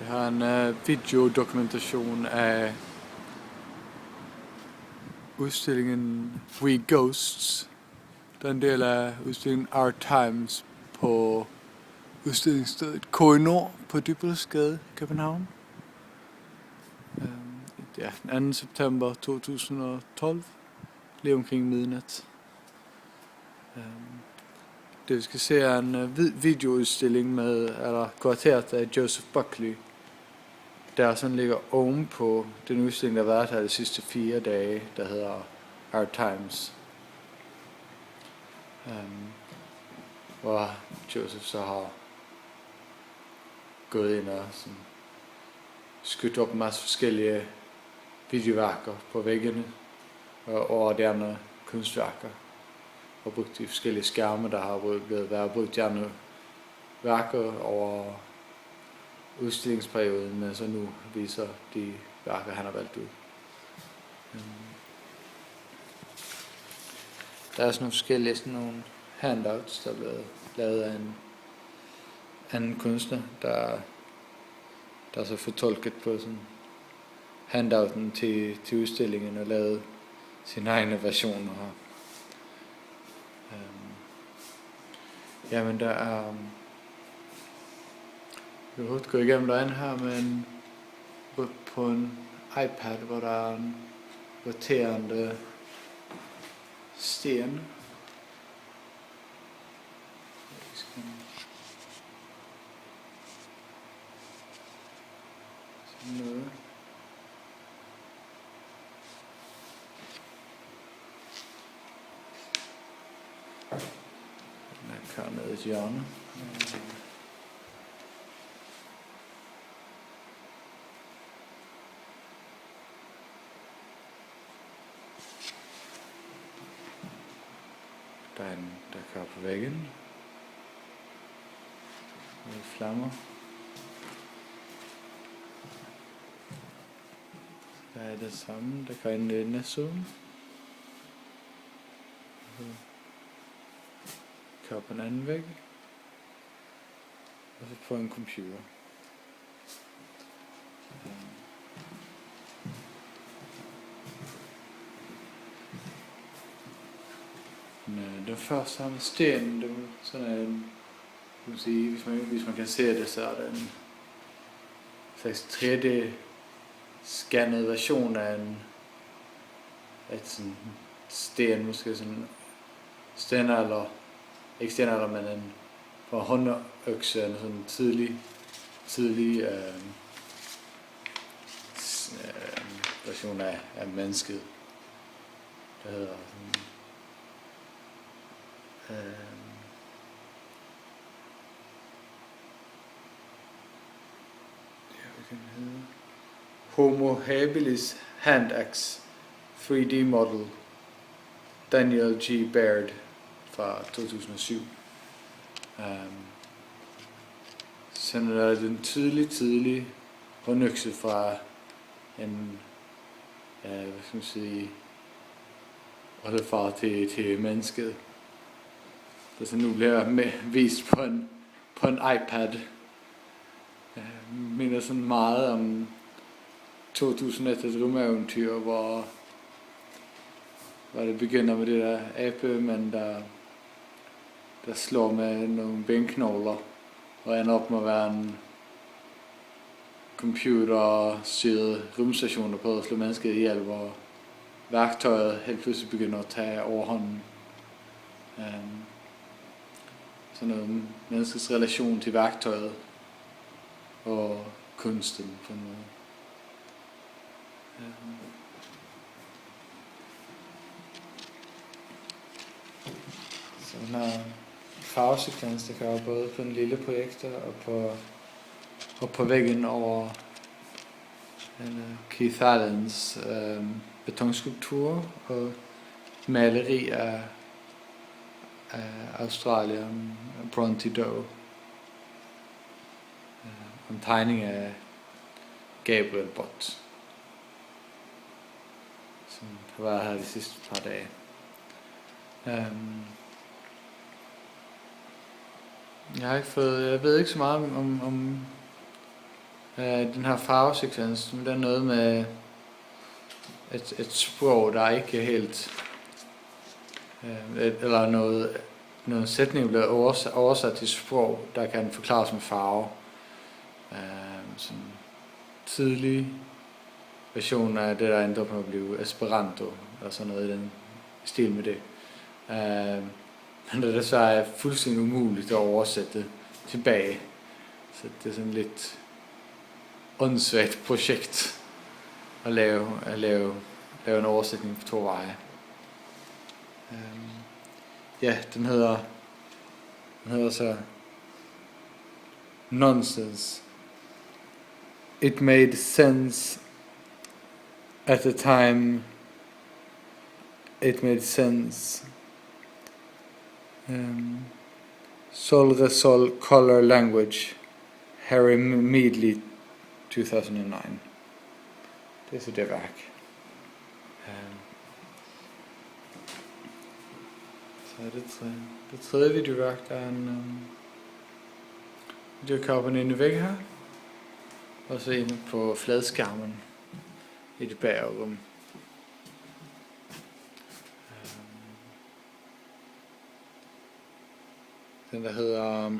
Det her er en videodokumentation af udstillingen We Ghosts. Der er en del af udstillingen Our Times på udstillingsstedet Koh-i-Noor på Dybbølsgade i København. Den 2. september 2012, lige omkring midnat. Det vi skal se er en videoudstilling med kurateret af Joseph Buckley, der sådan ligger oven på den udstilling, der har været her de sidste 4 dage, der hedder Our Times. Hvor Joseph så har gået ind og sådan skudt op en masse forskellige videoværker på væggene og over de andre kunstværker, og brugt de forskellige skærme, der har været brugt de andre værker over udstillingsperioden, men så nu viser de værker, han har valgt ud. Der er sådan nogle forskellige nogle handouts, der er blevet lavet af en anden kunstner, der er så fortolket på sådan handouten til udstillingen og lavet sine egne versioner her. Jamen der er jeg vil gå igennem derinde her med på en iPad, hvor der er en roterende sten. Sådan noget. Den er kørt ned i et hjørne. Der er en, der kører på væggen. Med flammer. Der er det samme, der kører ind i næsten. Kører på en anden væg. Og så på en computer. Den første samme sten, det er sådan en, kan man sige, hvis man kan se det, så er det en slags 3D-scannet version af et sådan sten, måske sådan stenalder, ikke stenalder, men en fra håndøkse, en sådan tidlig version af mennesket, der hedder sådan, Homo habilis hand axe 3D model, Daniel G. Baird fra 2007. Sådan er den tidlige håndøkse fra en, hvad skal man sige, oldefar til mennesket, der så nu bliver vist på en iPad. Jeg minder sådan meget om 2001 et rumeventyr, hvor det begynder med det der abemand, der slår med nogle benknogler og ender op med at være en computerstyret rumstation, der prøver at slå mennesket ihjel, hvor værktøjet helt pludselig begynder at tage overhånden. Sådan noget menneskets relation til værktøjet og kunsten på en måde. Så den her farvesekvens, der kører både på en lille projektor og på væggen over Keith Allens betonskulptur og maleri af Australien, Bronte Doe. En tegning af Gabriel Bott, som har været her de sidste par dage. Jeg ved ikke så meget om Den her farvesekvens, der er noget med et sprog, der ikke er helt, eller noget sætning bliver oversat til sprog, der kan forklares med farve. Sådan en tidlig version af det, der endte op med at blive Esperanto, eller sådan noget i den stil med det. Men det desværre er fuldstændig umuligt at oversætte tilbage. Så det er sådan lidt åndssvagt projekt at lave en oversætning på 2 veje. Den hedder så Nonsense. It made sense at the time. It made sense. Sol Resol Color Language, Harry Meadley, 2009. Det er så det værk. Så er det tredje videoværk, der er en videokamera inde i væggen her. Og så inde på fladskærmen i det bagrum. Den der hedder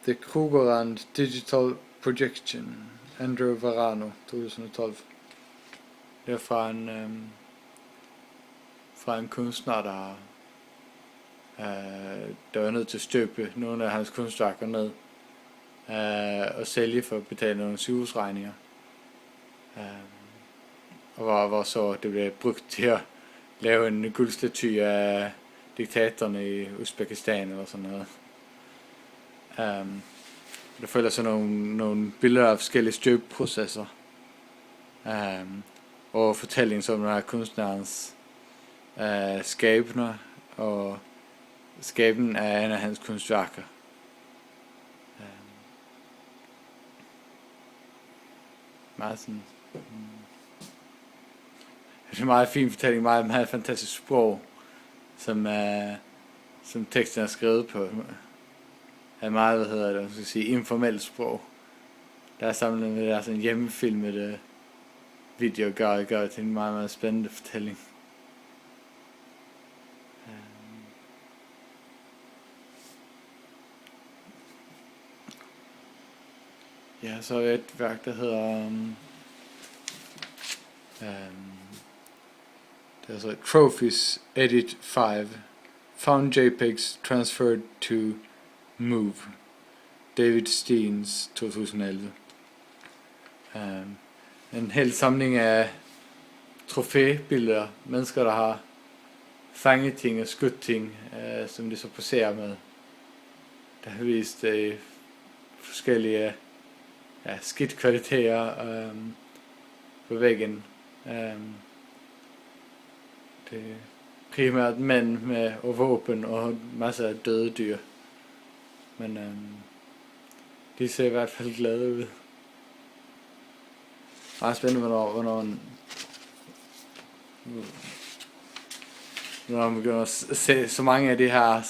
The Krugerrand Digital Projection, Andrew Varano, 2012. Det er fra en kunstner, der var nødt til at støbe nogle af hans kunstværker ned og sælge for at betale nogle sygehusregninger. Og hvor så det blev brugt til at lave en guldstaty af diktatorerne i Uzbekistan eller sådan noget. Der følger så nogle billeder af forskellige støbeprocesser og fortællingen om den her kunstnerens skabende og skaben af en af hans kunstværker. Meget sådan det er en meget fin fortælling, meget fantastisk sprog, som teksten er skrevet på. Er meget, man skal sige, informelt sprog. Der er samlet med der sådan hjemmefilmede video, gør til en meget, meget spændende fortælling. Ja, så er et værk, der hedder det er så Trophies Edit 5, Found JPEGs Transferred to Move, David Steens, 2011. En hel samling af trofæbilleder, mennesker der har fanget ting og skudt ting, som de så poserer med. Der har vist forskellige skidt kvaliteter på væggen. Det er primært mænd med og våben og masser af døde dyr. Men de ser i hvert fald glade ud. Meget spændende, hvornår man begynder at se så mange af de her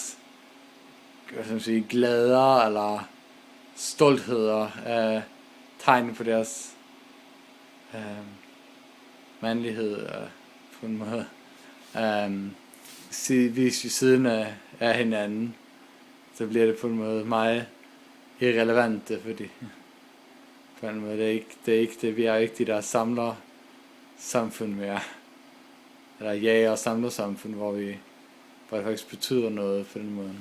glæder eller stoltheder af tegn på deres mandlighed på en måde. Vis ved siden af hinanden, så bliver det på en måde meget irrelevante, fordi på en måde vi er ikke de der samler samfund mere, eller jager og samler samfund, hvor det faktisk betyder noget på den måde.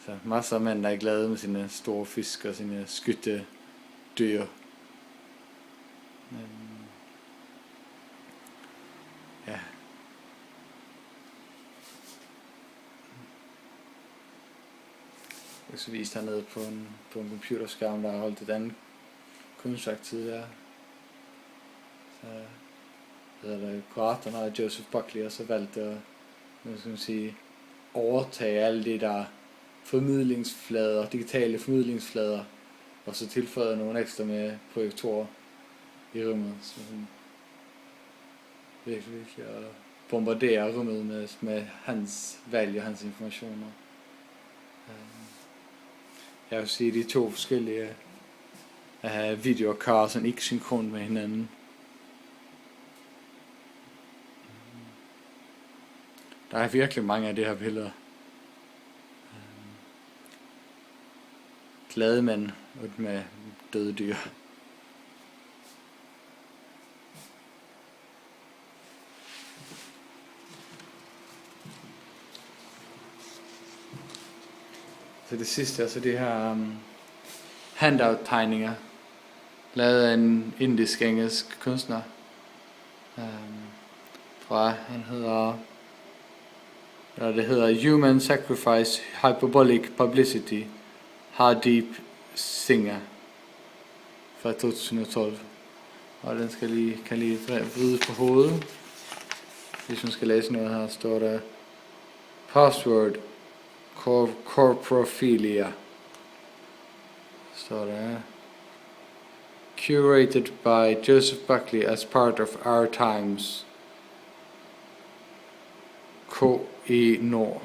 Så masser af mænd, der er glade med sine store fisk og sine skytte dyr. Ja. Jeg skal vise hernede på en computerskærm, der har holdt et andet kunstværk tidligere. Så hedder det kuraterne og Joseph Buckley, og så valgte at overtage alle de der formidlingsflader, digitale formidlingsflader, og så tilføjede nogle ekstra med projektorer i rummet, så virkelig at bombardere rummet med hans valg og hans informationer. Jeg vil sige, de 2 forskellige videoer kører sådan ikke synkron med hinanden. Der er virkelig mange af de her billeder. Glade mænd med døde dyr. Så det sidste er så de her handout-tegninger, lavet af en indisk-engelsk kunstner. Tror jeg, det hedder Human Sacrifice Hyperbolic Publicity, Hardeep Singh fra 2012. Og den kan lige vride på hovedet. Hvis man skal læse noget her, står der Password Corporophilia. Står der Curated by Joseph Buckley as part of Our Times K.E. Nord.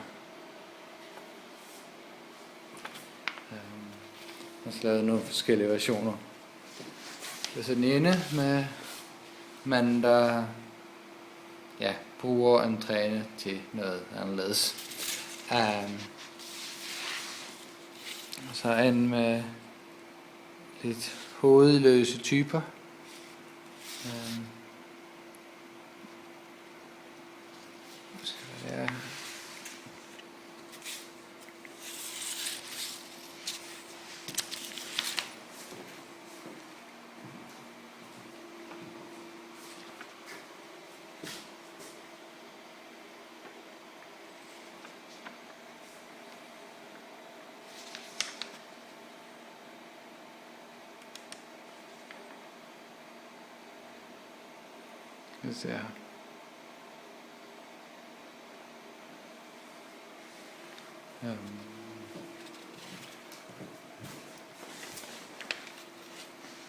Jeg har lavet nogle forskellige versioner. Det er så den ene med manden, der bruger en træne til noget anderledes. Og så en med lidt hovedløse typer. Ja.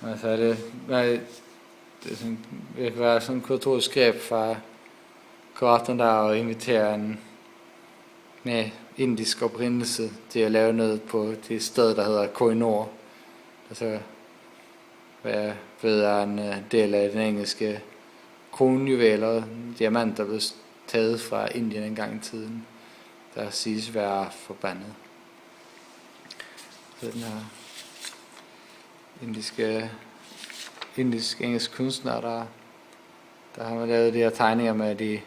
Altså det vil være sådan en kulturelt greb fra kuratoren der og invitere en med indisk oprindelse til at lave noget på det sted, der hedder K.E. Nord. Altså ved er en del af den engelske kronjuveler, diamanter blev taget fra Indien en gang i tiden, der siges være forbandet. Så den her indisk-engelsk kunstner, der har man lavet de her tegninger med de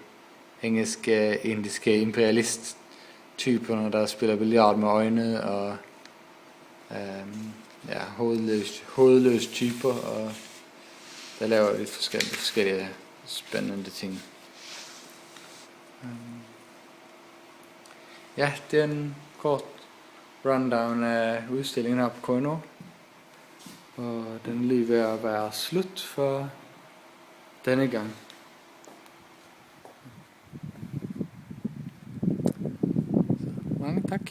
indiske imperialist-typerne, der spiller billard med øjne og hovedløse typer, og der laver lidt forskellige spændende ting. Ja, det er en kort rundown af udstillingen her på K.E. Nord. Og den er lige ved at være slut for denne gang. Så, mange tak.